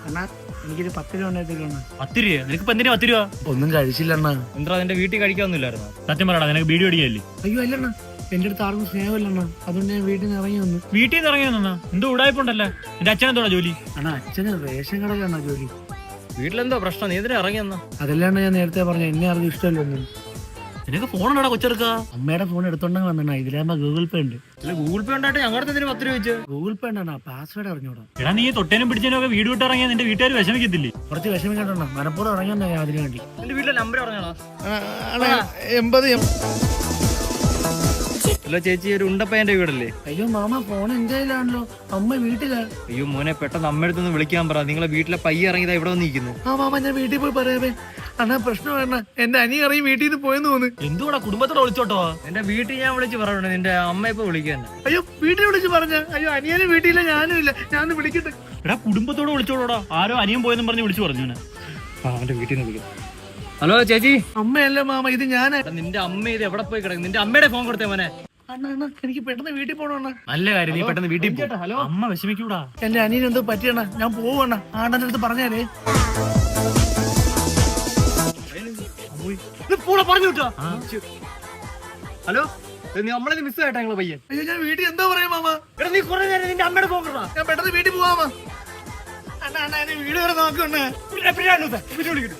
അണ്ണാ എനിക്കൊരു 10 രൂപ ഉണ്ടായിരുന്നു. 10 രൂപ? നിനക്ക് എന്തിനാ 10 രൂപ? ഒന്നും കഴിച്ചില്ല അണ്ണാ. എന്താ നിന്റെ വീട്ടിൽ കഴിക്കാന്നില്ലായിരുന്നു? സത്യം പറയടാ, നിനക്ക് വീഡിയോ അടിക്കല്ലേ? അയ്യോ അല്ലണ്ണ, എന്റെ അടുത്ത് ആർക്കും സ്നേഹമില്ലണ്ണ, അതുകൊണ്ട് ഞാൻ വീട്ടിൽ നിന്ന് ഇറങ്ങി വന്നു. വീട്ടിൽ നിന്ന് ഇറങ്ങി വന്നാ എന്തോ ഉടായ്പുണ്ടല്ലേ? എന്റെ അച്ഛനെന്തോടാ ജോലി? അണ്ണാ അച്ഛന് റേഷൻ കടയിലാണ് ജോലി. വീട്ടിലെന്തോ പ്രശ്നം? നീ എന്തിനാ ഇറങ്ങി വന്നാ? അതല്ലാണ്ട് ഞാൻ നേരത്തെ പറഞ്ഞ എന്നെ അറിഞ്ഞ ഇഷ്ടമല്ലൊന്നും. നിനക്ക് ഫോണുണ്ടോടാ കൊച്ചെടുക്ക? അമ്മയുടെ ഫോൺ എടുത്തോണ്ടെങ്കിൽ വന്നണ്ണ. ഇതിലാകുമ്പോ ഗൂഗിൾ പേ ഉണ്ട്. അല്ല ഗൂഗിൾ പേ ഉണ്ടായിട്ട് ഞങ്ങളുടെ എന്തിനാ 10 രൂപ വെച്ച്? ഗൂഗിൾ പേ ഉണ്ടണ്ണ, പാസ്വേഡ് അറിഞ്ഞൂടാ. എടാ നീ തൊട്ടേനും പിടിച്ചതിനും ഒക്കെ വീട് വിട്ട് ഇറങ്ങിയാ നിന്റെ വീട്ടുകാർ വിഷമിക്കത്തില്ലേ? കുറച്ച് വിഷമിക്കണ്ട, മനപ്പൂർവ്വം ഇറങ്ങിയാ ഞാൻ അതിനു വേണ്ടി. എന്റെ വീട്ടിലെ നമ്പർ പറഞ്ഞോളാ. 80. ഹലോ ചേച്ചി, ഒരു ഉണ്ടപ്പയ്യന്റെ വീടല്ലേ? അയ്യോ മാമ, ഫോൺ എന്റെ കയ്യിലാണല്ലോ, അമ്മ വീട്ടിലാ. അയ്യോ മോനെ, പെട്ടെന്ന് അമ്മയടുത്തൊന്ന് വിളിക്കാൻ പറ. നിങ്ങളെ വീട്ടിലെ പയ്യ ഇറങ്ങിയതാ ഇവിടെ വന്നിരിക്കുന്നു. ആ മാമ, ഞാൻ വീട്ടിൽ പോയി പറയാമേ. അണ്ണാ പ്രശ്നം വേണ്ട, എന്റെ അനി ഇറങ്ങി വീട്ടിൽ നിന്ന് പോയെന്ന് തോന്നുന്നു. എന്തുകൂടാ കുടുംബത്തോടെ വിളിച്ചോട്ടോ? എന്റെ വീട്ടിൽ ഞാൻ വിളിച്ച് പറയണേ, നിന്റെ അമ്മ ഇപ്പൊ വിളിക്കാൻ. അയ്യോ വീട്ടിൽ വിളിച്ച് പറഞ്ഞ? അയ്യോ അനിയനും വീട്ടിലില്ല, ഞാനും ഇല്ല, ഞാൻ വിളിക്കട്ടെ. എടാ കുടുംബത്തോടെ വിളിച്ചോളൂടാ. ആരോ അനിയൻ പോയെന്നും പറഞ്ഞ് വിളിച്ചു പറഞ്ഞു. അവന്റെ വീട്ടിൽ നിന്ന് വിളിക്കും. ഹലോ ചേച്ചി. അമ്മയല്ല മാമ, ഇത് ഞാനാ. നിന്റെ അമ്മ ഇത് എവിടെ പോയി കിടക്കും? നിന്റെ അമ്മയുടെ ഫോൺ കൊടുത്തേ മോനെ. അണ്ണാ അണ്ണാ, എനിക്ക് പെട്ടെന്ന് വീട്ടിൽ പോകണം. നല്ല കാര്യം, നീ പെട്ടെന്ന് വീട്ടിൽ പോ. ഹലോ, അമ്മ വിഷമിക്കൂടാ. എന്റെ അനിയൻ എന്തോ പറ്റിയണ്ണ, ഞാൻ പോവണ്ണ. ആണ്ടന്റെ അടുത്ത് പറഞ്ഞാലേ. പറഞ്ഞു വിട്ടോ. ഹലോ, നമ്മളെ മിസ് ആയിട്ടാ ഞങ്ങള് പയ്യൻ. അയ്യോ ഞാൻ വീട്ടിൽ എന്താ പറയാ മാമ? എടാ നീ കുറെ നേരം നിന്റെ അമ്മയുടെ ഫോൺ കൊടുത്താ. ഞാൻ പെട്ടെന്ന് വീട്ടിൽ പോവാമ. അണ്ണാ അണ്ണാ, എന്നെ വീട് വരെ നോക്കണ്ണ. പിന്നെ വിളിക്കട്ടെ.